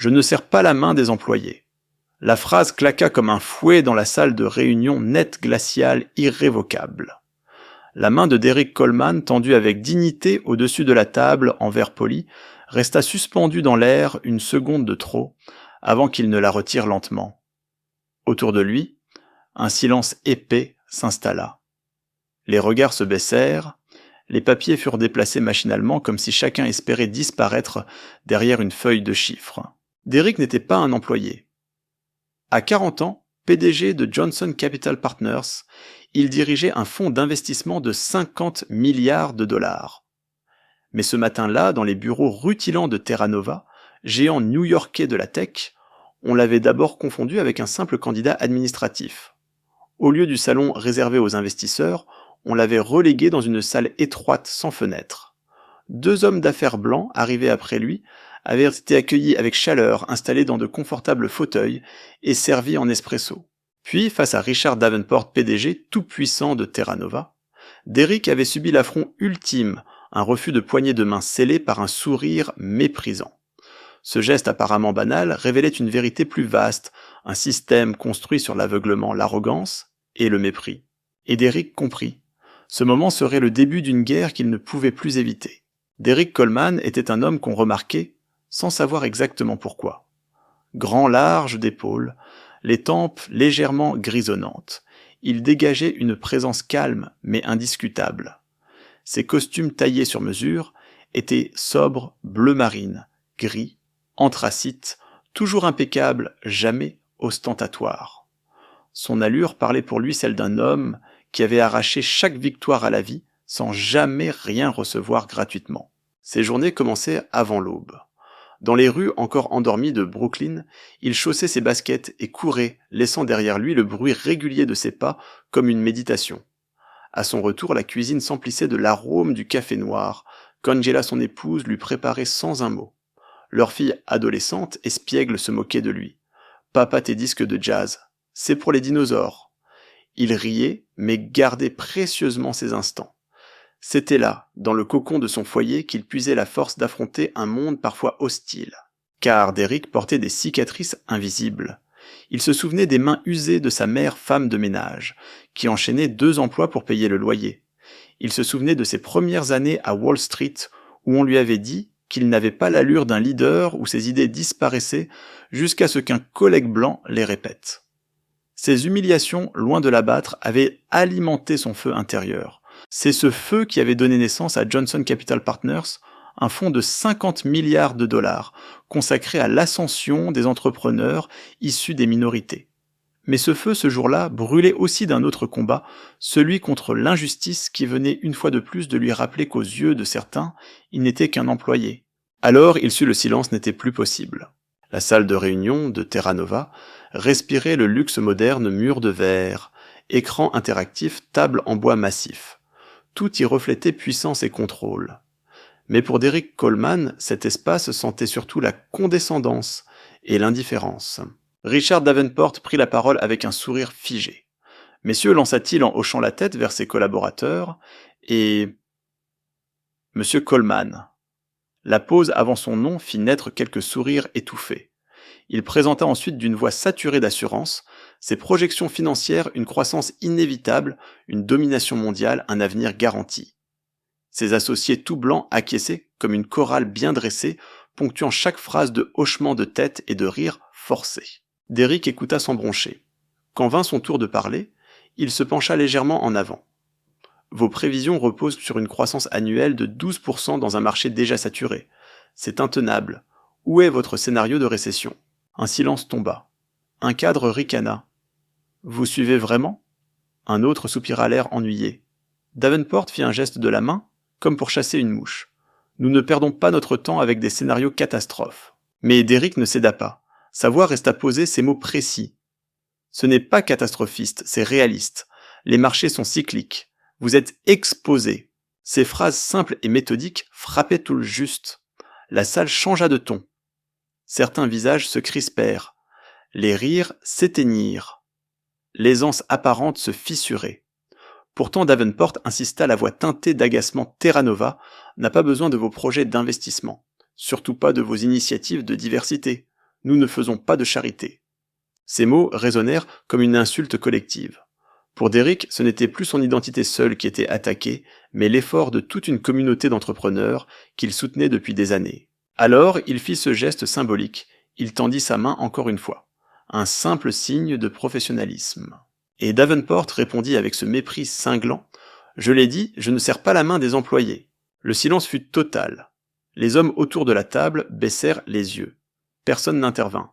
Je ne serre pas la main des employés. La phrase claqua comme un fouet dans la salle de réunion nette, glaciale, irrévocable. La main de Derrick Coleman, tendue avec dignité au-dessus de la table en verre poli, resta suspendue dans l'air une seconde de trop, avant qu'il ne la retire lentement. Autour de lui, un silence épais s'installa. Les regards se baissèrent, les papiers furent déplacés machinalement comme si chacun espérait disparaître derrière une feuille de chiffres. Derrick n'était pas un employé. À 40 ans, PDG de Johnson Capital Partners, il dirigeait un fonds d'investissement de 50 milliards de dollars. Mais ce matin-là, dans les bureaux rutilants de Terra Nova, géant new-yorkais de la tech, on l'avait d'abord confondu avec un simple candidat administratif. Au lieu du salon réservé aux investisseurs, on l'avait relégué dans une salle étroite sans fenêtre. 2 hommes d'affaires blancs, arrivés après lui, avaient été accueillis avec chaleur, installés dans de confortables fauteuils et servis en espresso. Puis, face à Richard Davenport, PDG tout-puissant de Terra Nova, Derrick avait subi l'affront ultime, un refus de poignée de main scellé par un sourire méprisant. Ce geste apparemment banal révélait une vérité plus vaste, un système construit sur l'aveuglement, l'arrogance et le mépris. Et Derrick comprit. Ce moment serait le début d'une guerre qu'il ne pouvait plus éviter. Derrick Coleman était un homme qu'on remarquait, sans savoir exactement pourquoi. Grand large d'épaules, les tempes légèrement grisonnantes, il dégageait une présence calme mais indiscutable. Ses costumes taillés sur mesure étaient sobres, bleu marine, gris, anthracite, toujours impeccable, jamais ostentatoire. Son allure parlait pour lui celle d'un homme qui avait arraché chaque victoire à la vie sans jamais rien recevoir gratuitement. Ses journées commençaient avant l'aube. Dans les rues encore endormies de Brooklyn, il chaussait ses baskets et courait, laissant derrière lui le bruit régulier de ses pas comme une méditation. À son retour, la cuisine s'emplissait de l'arôme du café noir, qu'Angela, son épouse, lui préparait sans un mot. Leur fille adolescente, espiègle, se moquait de lui. « Papa, tes disques de jazz, c'est pour les dinosaures. » Il riait, mais gardait précieusement ses instants. C'était là, dans le cocon de son foyer, qu'il puisait la force d'affronter un monde parfois hostile. Car Derrick portait des cicatrices invisibles. Il se souvenait des mains usées de sa mère femme de ménage, qui enchaînait 2 emplois pour payer le loyer. Il se souvenait de ses premières années à Wall Street, où on lui avait dit qu'il n'avait pas l'allure d'un leader, où ses idées disparaissaient, jusqu'à ce qu'un collègue blanc les répète. Ces humiliations, loin de l'abattre, avaient alimenté son feu intérieur. C'est ce feu qui avait donné naissance à Johnson Capital Partners, un fonds de 50 milliards de dollars, consacré à l'ascension des entrepreneurs issus des minorités. Mais ce feu, ce jour-là, brûlait aussi d'un autre combat, celui contre l'injustice qui venait une fois de plus de lui rappeler qu'aux yeux de certains, il n'était qu'un employé. Alors il sut le silence n'était plus possible. La salle de réunion de Terra Nova respirait le luxe moderne, murs de verre, écran interactif, table en bois massif. Tout y reflétait puissance et contrôle. Mais pour Derrick Coleman, cet espace sentait surtout la condescendance et l'indifférence. Richard Davenport prit la parole avec un sourire figé. « Messieurs, lança-t-il en hochant la tête vers ses collaborateurs, et... Monsieur Coleman. » La pause avant son nom fit naître quelques sourires étouffés. Il présenta ensuite d'une voix saturée d'assurance ses projections financières, une croissance inévitable, une domination mondiale, un avenir garanti. Ses associés tout blancs acquiesçaient comme une chorale bien dressée, ponctuant chaque phrase de hochements de tête et de rires forcés. Derrick écouta sans broncher. Quand vint son tour de parler, il se pencha légèrement en avant. Vos prévisions reposent sur une croissance annuelle de 12% dans un marché déjà saturé. C'est intenable. Où est votre scénario de récession ? Un silence tomba. Un cadre ricana. Vous suivez vraiment ? Un autre soupira l'air ennuyé. Davenport fit un geste de la main, comme pour chasser une mouche. Nous ne perdons pas notre temps avec des scénarios catastrophes. Mais Derrick ne céda pas. Sa voix resta posée, ses mots précis. Ce n'est pas catastrophiste, c'est réaliste. Les marchés sont cycliques. Vous êtes exposés. Ces phrases simples et méthodiques frappaient tout le juste. La salle changea de ton. Certains visages se crispèrent. Les rires s'éteignirent. L'aisance apparente se fissurait. Pourtant Davenport insista, la voix teintée d'agacement. Terra Nova n'a pas besoin de vos projets d'investissement. Surtout pas de vos initiatives de diversité. Nous ne faisons pas de charité. Ces mots résonnèrent comme une insulte collective. Pour Derrick, ce n'était plus son identité seule qui était attaquée, mais l'effort de toute une communauté d'entrepreneurs qu'il soutenait depuis des années. Alors, il fit ce geste symbolique, il tendit sa main encore une fois. Un simple signe de professionnalisme. Et Davenport répondit avec ce mépris cinglant, « Je l'ai dit, je ne serre pas la main des employés. » Le silence fut total. Les hommes autour de la table baissèrent les yeux. Personne n'intervint.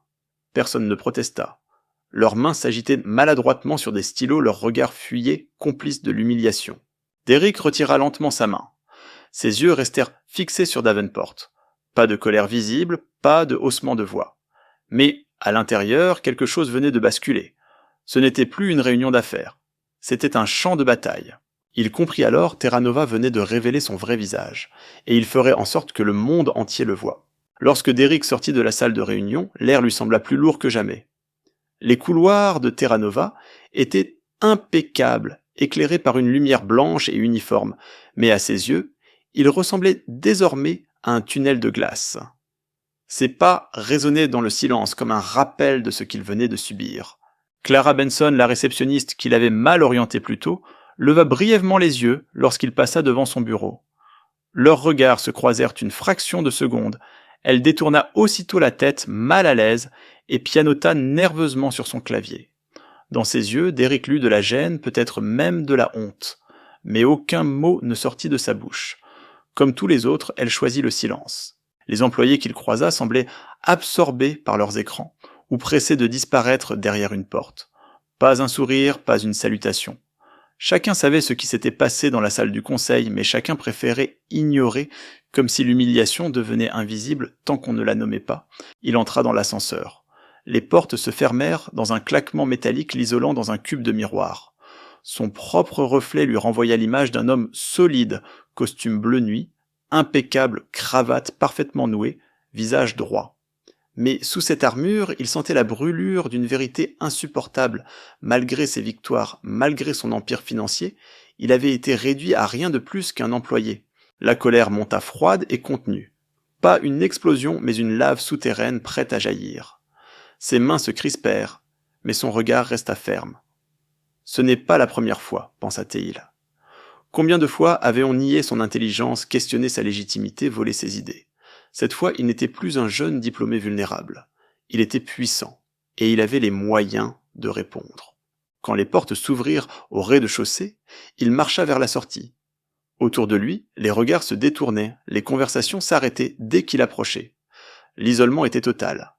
Personne ne protesta. Leurs mains s'agitaient maladroitement sur des stylos, leurs regards fuyaient, complices de l'humiliation. Derrick retira lentement sa main. Ses yeux restèrent fixés sur Davenport. Pas de colère visible, pas de haussement de voix. Mais, à l'intérieur, quelque chose venait de basculer. Ce n'était plus une réunion d'affaires. C'était un champ de bataille. Il comprit alors Terra Nova venait de révéler son vrai visage, et il ferait en sorte que le monde entier le voie. Lorsque Derrick sortit de la salle de réunion, l'air lui sembla plus lourd que jamais. Les couloirs de Terra Nova étaient impeccables, éclairés par une lumière blanche et uniforme, mais à ses yeux, ils ressemblaient désormais à un tunnel de glace. Ses pas résonnaient dans le silence comme un rappel de ce qu'il venait de subir. Clara Benson, la réceptionniste qu'il avait mal orientée plus tôt, leva brièvement les yeux lorsqu'il passa devant son bureau. Leurs regards se croisèrent une fraction de seconde. Elle détourna aussitôt la tête, mal à l'aise, et pianota nerveusement sur son clavier. Dans ses yeux, Derrick lut de la gêne, peut-être même de la honte. Mais aucun mot ne sortit de sa bouche. Comme tous les autres, elle choisit le silence. Les employés qu'il croisa semblaient absorbés par leurs écrans, ou pressés de disparaître derrière une porte. Pas un sourire, pas une salutation. Chacun savait ce qui s'était passé dans la salle du conseil, mais chacun préférait ignorer, comme si l'humiliation devenait invisible tant qu'on ne la nommait pas. Il entra dans l'ascenseur. Les portes se fermèrent dans un claquement métallique l'isolant dans un cube de miroir. Son propre reflet lui renvoya l'image d'un homme solide, costume bleu nuit, impeccable, cravate parfaitement nouée, visage droit. Mais sous cette armure, il sentait la brûlure d'une vérité insupportable. Malgré ses victoires, malgré son empire financier, il avait été réduit à rien de plus qu'un employé. La colère monta froide et contenue. Pas une explosion, mais une lave souterraine prête à jaillir. Ses mains se crispèrent, mais son regard resta ferme. Ce n'est pas la première fois, pensa-t-il. Combien de fois avait-on nié son intelligence, questionné sa légitimité, volé ses idées? Cette fois, il n'était plus un jeune diplômé vulnérable. Il était puissant, et il avait les moyens de répondre. Quand les portes s'ouvrirent au rez-de-chaussée, il marcha vers la sortie. Autour de lui, les regards se détournaient, les conversations s'arrêtaient dès qu'il approchait. L'isolement était total.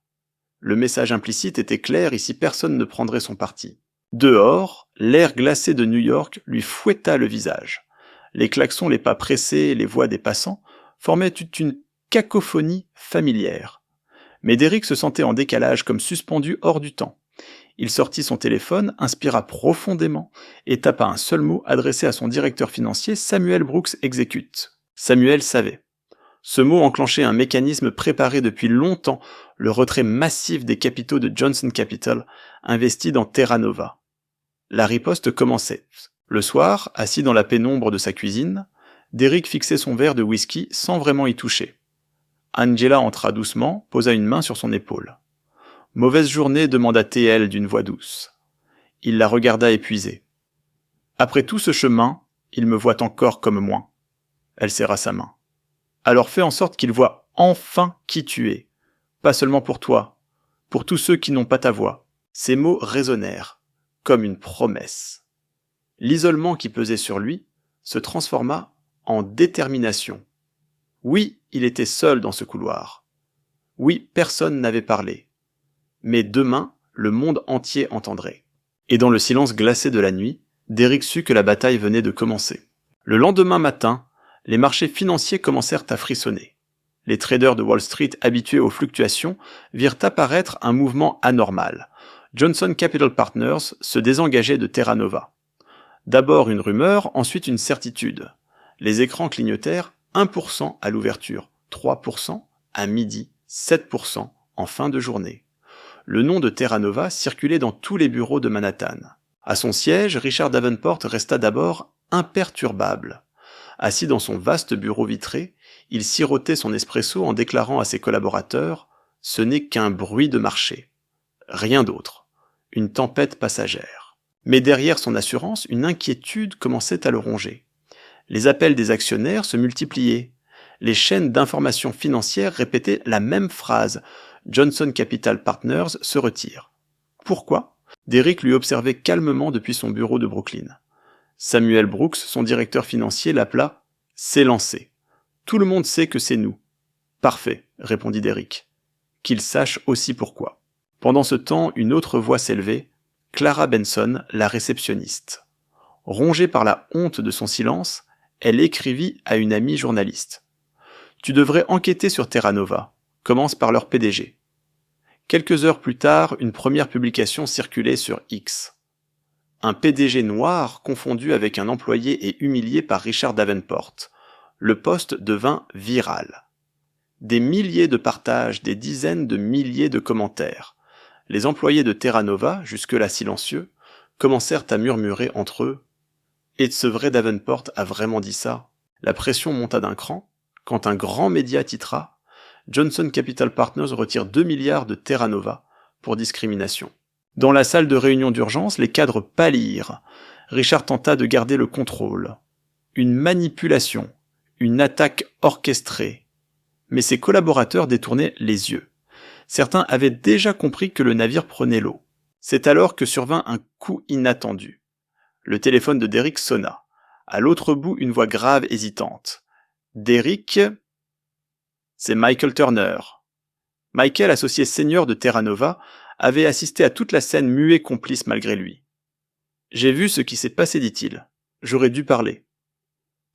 Le message implicite était clair, ici personne ne prendrait son parti. Dehors, l'air glacé de New York lui fouetta le visage. Les klaxons, les pas pressés, les voix des passants formaient toute une cacophonie familière. Mais Derrick se sentait en décalage, comme suspendu hors du temps. Il sortit son téléphone, inspira profondément et tapa un seul mot adressé à son directeur financier, Samuel Brooks Execute. Samuel savait. Ce mot enclenchait un mécanisme préparé depuis longtemps, le retrait massif des capitaux de Johnson Capital, investis dans Terra Nova. La riposte commençait. Le soir, assis dans la pénombre de sa cuisine, Derrick fixait son verre de whisky sans vraiment y toucher. Angela entra doucement, posa une main sur son épaule. « Mauvaise journée » demanda TL d'une voix douce. Il la regarda épuisée. « Après tout ce chemin, il me voit encore comme moi. » Elle serra sa main. « Alors fais en sorte qu'il voie enfin qui tu es. Pas seulement pour toi, pour tous ceux qui n'ont pas ta voix. » Ces mots résonnèrent, comme une promesse. L'isolement qui pesait sur lui se transforma en détermination. Oui, il était seul dans ce couloir. Oui, personne n'avait parlé. Mais demain, le monde entier entendrait. Et dans le silence glacé de la nuit, Derrick sut que la bataille venait de commencer. Le lendemain matin, les marchés financiers commencèrent à frissonner. Les traders de Wall Street habitués aux fluctuations virent apparaître un mouvement anormal. Johnson Capital Partners se désengageait de Terra Nova. D'abord une rumeur, ensuite une certitude. Les écrans clignotèrent 1% à l'ouverture, 3% à midi, 7% en fin de journée. Le nom de Terra Nova circulait dans tous les bureaux de Manhattan. À son siège, Richard Davenport resta d'abord imperturbable. Assis dans son vaste bureau vitré, il sirotait son espresso en déclarant à ses collaborateurs Ce n'est qu'un bruit de marché. Rien d'autre. Une tempête passagère. Mais derrière son assurance, une inquiétude commençait à le ronger. Les appels des actionnaires se multipliaient. Les chaînes d'information financière répétaient la même phrase. Johnson Capital Partners se retire. Pourquoi ? Derrick lui observait calmement depuis son bureau de Brooklyn. Samuel Brooks, son directeur financier, l'appela « C'est lancé. Tout le monde sait que c'est nous. » « Parfait, » répondit Derrick. « Qu'il sache aussi pourquoi. » Pendant ce temps, une autre voix s'élevait, Clara Benson, la réceptionniste. Rongée par la honte de son silence, elle écrivit à une amie journaliste. « Tu devrais enquêter sur Terra Nova. Commence par leur PDG. » Quelques heures plus tard, une première publication circulait sur X. Un PDG noir confondu avec un employé et humilié par Richard Davenport. Le post devint viral. Des milliers de partages, des dizaines de milliers de commentaires. Les employés de Terra Nova, jusque-là silencieux, commencèrent à murmurer entre eux. « Est-ce vrai Davenport a vraiment dit ça ?» La pression monta d'un cran, quand un grand média titra « Johnson Capital Partners retire 2 milliards de Terra Nova pour discrimination ». Dans la salle de réunion d'urgence, les cadres pâlirent. Richard tenta de garder le contrôle. Une manipulation, une attaque orchestrée. Mais ses collaborateurs détournaient les yeux. Certains avaient déjà compris que le navire prenait l'eau. C'est alors que survint un coup inattendu. Le téléphone de Derrick sonna. À l'autre bout, une voix grave hésitante. « Derrick, c'est Michael Turner. » Michael, associé senior de Terra Nova, avait assisté à toute la scène muet complice malgré lui. « J'ai vu ce qui s'est passé, dit-il. J'aurais dû parler. »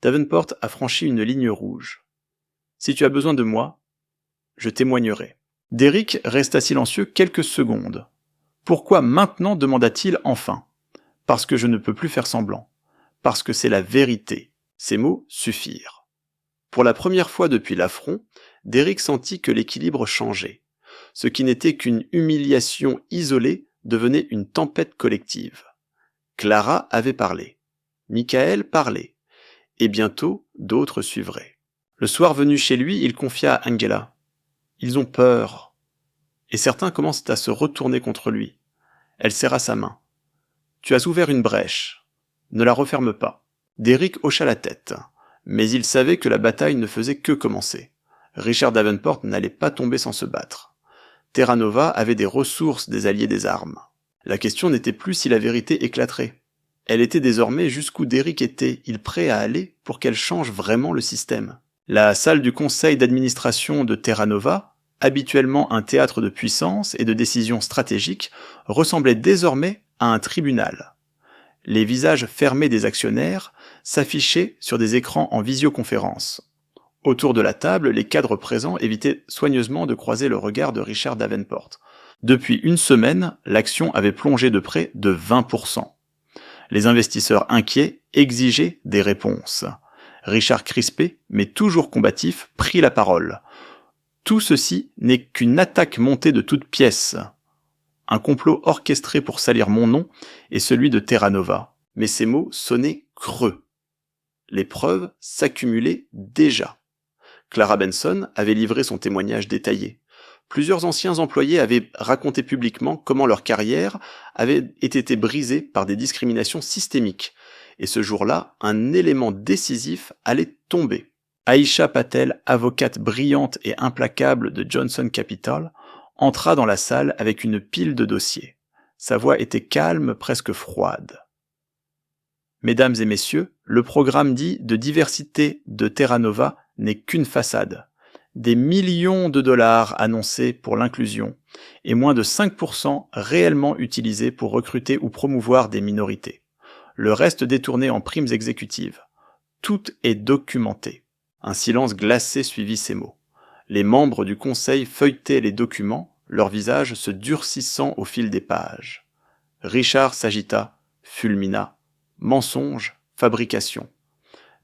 Davenport a franchi une ligne rouge. « Si tu as besoin de moi, je témoignerai. » Derrick resta silencieux quelques secondes. « Pourquoi maintenant ?» demanda-t-il enfin. « Parce que je ne peux plus faire semblant. Parce que c'est la vérité. » Ces mots suffirent. Pour la première fois depuis l'affront, Derrick sentit que l'équilibre changeait. Ce qui n'était qu'une humiliation isolée devenait une tempête collective. Clara avait parlé. Michael parlait. Et bientôt, d'autres suivraient. Le soir venu chez lui, il confia à Angela. « Ils ont peur. » Et certains commencent à se retourner contre lui. Elle serra sa main. « Tu as ouvert une brèche. Ne la referme pas. » Derrick hocha la tête. Mais il savait que la bataille ne faisait que commencer. Richard Davenport n'allait pas tomber sans se battre. Terra Nova avait des ressources des alliés des armes. La question n'était plus si la vérité éclaterait. Elle était désormais jusqu'où Derrick était-il prêt à aller pour qu'elle change vraiment le système. La salle du conseil d'administration de Terra Nova, habituellement un théâtre de puissance et de décisions stratégiques, ressemblait désormais à un tribunal. Les visages fermés des actionnaires s'affichaient sur des écrans en visioconférence. Autour de la table, les cadres présents évitaient soigneusement de croiser le regard de Richard Davenport. Depuis une semaine, l'action avait plongé de près de 20%. Les investisseurs inquiets exigeaient des réponses. Richard crispé, mais toujours combatif, prit la parole. Tout ceci n'est qu'une attaque montée de toutes pièces. Un complot orchestré pour salir mon nom et celui de Terra Nova. Mais ces mots sonnaient creux. Les preuves s'accumulaient déjà. Clara Benson avait livré son témoignage détaillé. Plusieurs anciens employés avaient raconté publiquement comment leur carrière avait été brisée par des discriminations systémiques. Et ce jour-là, un élément décisif allait tomber. Aisha Patel, avocate brillante et implacable de Johnson Capital, entra dans la salle avec une pile de dossiers. Sa voix était calme, presque froide. « Mesdames et messieurs, le programme dit de diversité de Terra Nova n'est qu'une façade. Des millions de dollars annoncés pour l'inclusion et moins de 5% réellement utilisés pour recruter ou promouvoir des minorités. Le reste détourné en primes exécutives. Tout est documenté. » Un silence glacé suivit ces mots. Les membres du conseil feuilletaient les documents, leurs visages se durcissant au fil des pages. Richard s'agita, fulmina. Mensonge, fabrication.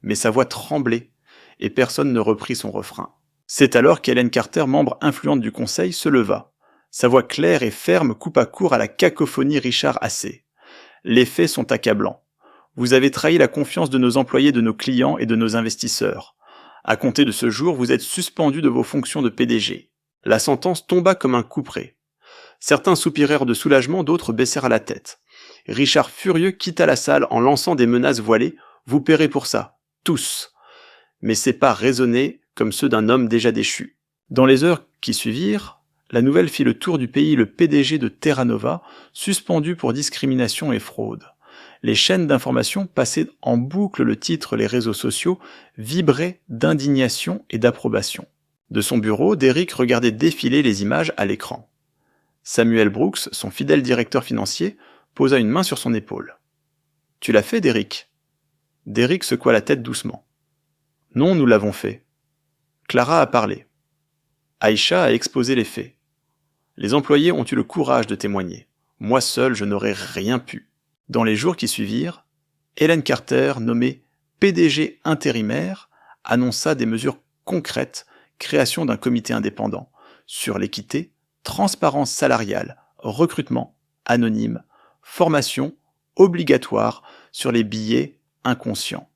Mais sa voix tremblait, et personne ne reprit son refrain. C'est alors qu'Helen Carter, membre influente du conseil, se leva. Sa voix claire et ferme coupa court à la cacophonie Richard Assé. Les faits sont accablants. Vous avez trahi la confiance de nos employés, de nos clients et de nos investisseurs. À compter de ce jour, vous êtes suspendu de vos fonctions de PDG. La sentence tomba comme un couperet. Certains soupirèrent de soulagement, d'autres baissèrent la tête. Richard furieux quitta la salle en lançant des menaces voilées. « Vous paierez pour ça, tous !» Mais ses pas résonnaient comme ceux d'un homme déjà déchu. Dans les heures qui suivirent, la nouvelle fit le tour du pays. Le PDG de Terra Nova, suspendu pour discrimination et fraude. Les chaînes d'information passaient en boucle le titre, les réseaux sociaux vibraient d'indignation et d'approbation. De son bureau, Derrick regardait défiler les images à l'écran. Samuel Brooks, son fidèle directeur financier, posa une main sur son épaule. « Tu l'as fait, Derrick ?» Derrick secoua la tête doucement. « Non, nous l'avons fait. » Clara a parlé. Aïcha a exposé les faits. Les employés ont eu le courage de témoigner. Moi seul, je n'aurais rien pu. Dans les jours qui suivirent, Helen Carter, nommée PDG intérimaire, annonça des mesures concrètes, création d'un comité indépendant, sur l'équité, transparence salariale, recrutement, anonyme, formation, obligatoire sur les billets inconscients.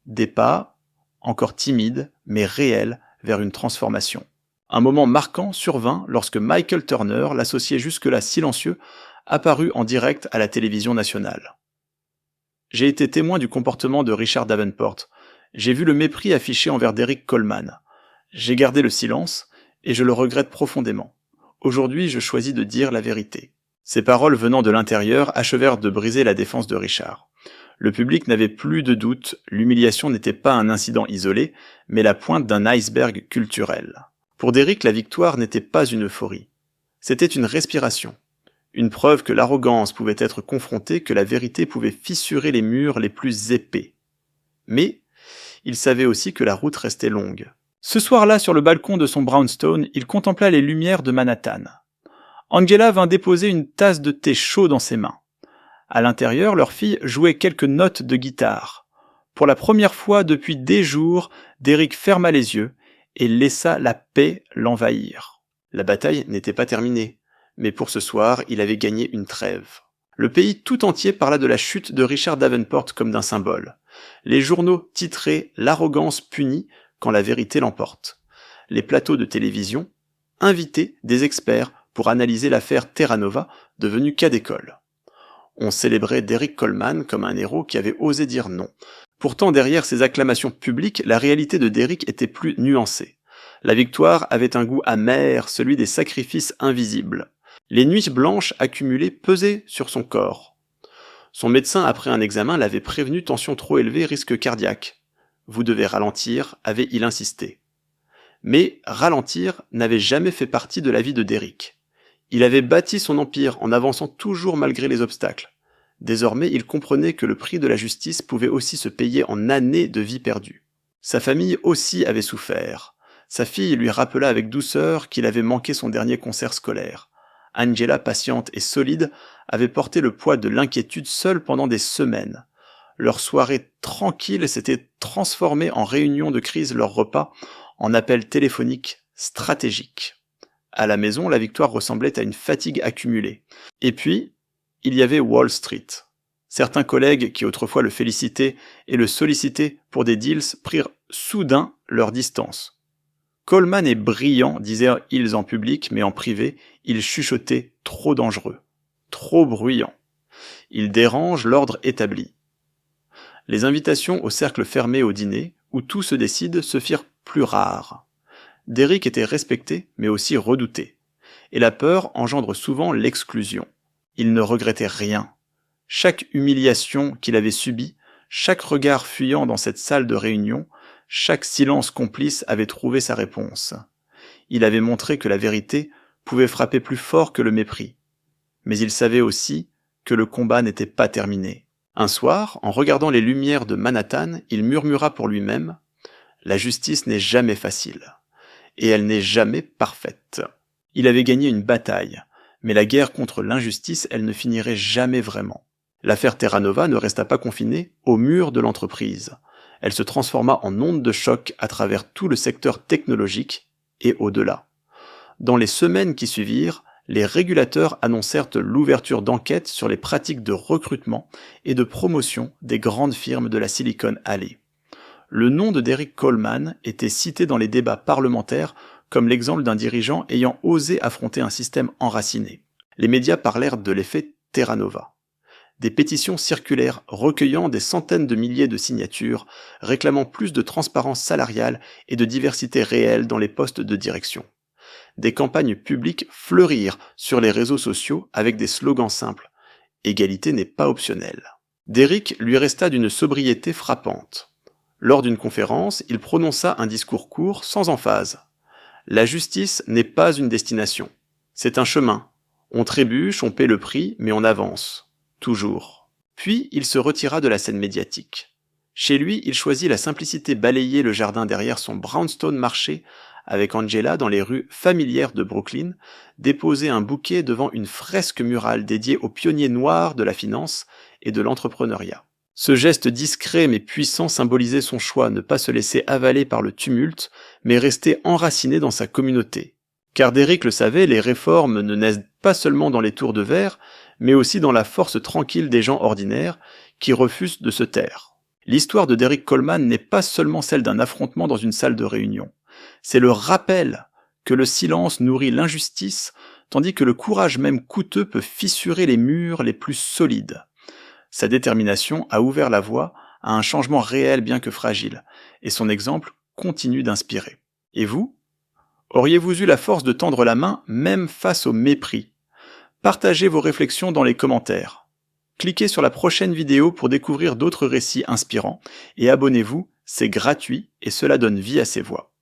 Des pas, encore timides, mais réels, vers une transformation. Un moment marquant survint lorsque Michael Turner, l'associé jusque-là silencieux, apparut en direct à la télévision nationale. J'ai été témoin du comportement de Richard Davenport. J'ai vu le mépris affiché envers Derrick Coleman. J'ai gardé le silence, et je le regrette profondément. Aujourd'hui, je choisis de dire la vérité. Ces paroles venant de l'intérieur achevèrent de briser la défense de Richard. Le public n'avait plus de doute, l'humiliation n'était pas un incident isolé, mais la pointe d'un iceberg culturel. Pour Derrick, la victoire n'était pas une euphorie. C'était une respiration. Une preuve que l'arrogance pouvait être confrontée, que la vérité pouvait fissurer les murs les plus épais. Mais il savait aussi que la route restait longue. Ce soir-là, sur le balcon de son brownstone, il contempla les lumières de Manhattan. Angela vint déposer une tasse de thé chaud dans ses mains. À l'intérieur, leur fille jouait quelques notes de guitare. Pour la première fois depuis des jours, Derrick ferma les yeux et laissa la paix l'envahir. La bataille n'était pas terminée, mais pour ce soir, il avait gagné une trêve. Le pays tout entier parla de la chute de Richard Davenport comme d'un symbole. Les journaux titraient « L'arrogance punie quand la vérité l'emporte ». Les plateaux de télévision invitaient des experts pour analyser l'affaire Terra Nova, devenue cas d'école. On célébrait Derrick Coleman comme un héros qui avait osé dire non. Pourtant, derrière ces acclamations publiques, la réalité de Derrick était plus nuancée. La victoire avait un goût amer, celui des sacrifices invisibles. Les nuits blanches accumulées pesaient sur son corps. Son médecin, après un examen, l'avait prévenu: tension trop élevée, risque cardiaque. Vous devez ralentir, avait-il insisté. Mais ralentir n'avait jamais fait partie de la vie de Derrick. Il avait bâti son empire en avançant toujours malgré les obstacles. Désormais, il comprenait que le prix de la justice pouvait aussi se payer en années de vie perdue. Sa famille aussi avait souffert. Sa fille lui rappela avec douceur qu'il avait manqué son dernier concert scolaire. Angela, patiente et solide, avait porté le poids de l'inquiétude seule pendant des semaines. Leur soirée tranquille s'était transformée en réunion de crise, leur repas en appel téléphonique stratégique. À la maison, la victoire ressemblait à une fatigue accumulée. Et puis, il y avait Wall Street. Certains collègues qui autrefois le félicitaient et le sollicitaient pour des deals prirent soudain leur distance. Coleman est brillant, disaient-ils en public, mais en privé, il chuchotait trop dangereux, trop bruyant. Il dérange l'ordre établi. Les invitations au cercle fermé au dîner, où tout se décide, se firent plus rares. Derrick était respecté, mais aussi redouté. Et la peur engendre souvent l'exclusion. Il ne regrettait rien. Chaque humiliation qu'il avait subie, chaque regard fuyant dans cette salle de réunion, chaque silence complice avait trouvé sa réponse. Il avait montré que la vérité pouvait frapper plus fort que le mépris. Mais il savait aussi que le combat n'était pas terminé. Un soir, en regardant les lumières de Manhattan, il murmura pour lui-même « La justice n'est jamais facile. Et elle n'est jamais parfaite. » Il avait gagné une bataille, mais la guerre contre l'injustice, elle ne finirait jamais vraiment. L'affaire Terra Nova ne resta pas confinée aux murs de l'entreprise. Elle se transforma en onde de choc à travers tout le secteur technologique et au-delà. Dans les semaines qui suivirent, les régulateurs annoncèrent l'ouverture d'enquêtes sur les pratiques de recrutement et de promotion des grandes firmes de la Silicon Alley. Le nom de Derrick Coleman était cité dans les débats parlementaires comme l'exemple d'un dirigeant ayant osé affronter un système enraciné. Les médias parlèrent de l'effet Terra Nova. Des pétitions circulèrent recueillant des centaines de milliers de signatures, réclamant plus de transparence salariale et de diversité réelle dans les postes de direction. Des campagnes publiques fleurirent sur les réseaux sociaux avec des slogans simples. Égalité n'est pas optionnelle. Derrick lui resta d'une sobriété frappante. Lors d'une conférence, il prononça un discours court, sans emphase. La justice n'est pas une destination. C'est un chemin. On trébuche, on paie le prix, mais on avance. Toujours. Puis il se retira de la scène médiatique. Chez lui, il choisit la simplicité balayer le jardin derrière son brownstone marché avec Angela dans les rues familières de Brooklyn, déposer un bouquet devant une fresque murale dédiée aux pionniers noirs de la finance et de l'entrepreneuriat. Ce geste discret mais puissant symbolisait son choix, ne pas se laisser avaler par le tumulte, mais rester enraciné dans sa communauté. Car Derrick le savait, les réformes ne naissent pas seulement dans les tours de verre, mais aussi dans la force tranquille des gens ordinaires qui refusent de se taire. L'histoire de Derrick Coleman n'est pas seulement celle d'un affrontement dans une salle de réunion. C'est le rappel que le silence nourrit l'injustice, tandis que le courage même coûteux peut fissurer les murs les plus solides. Sa détermination a ouvert la voie à un changement réel bien que fragile, et son exemple continue d'inspirer. Et vous ? Auriez-vous eu la force de tendre la main même face au mépris ? Partagez vos réflexions dans les commentaires. Cliquez sur la prochaine vidéo pour découvrir d'autres récits inspirants, et abonnez-vous, c'est gratuit et cela donne vie à ces voix.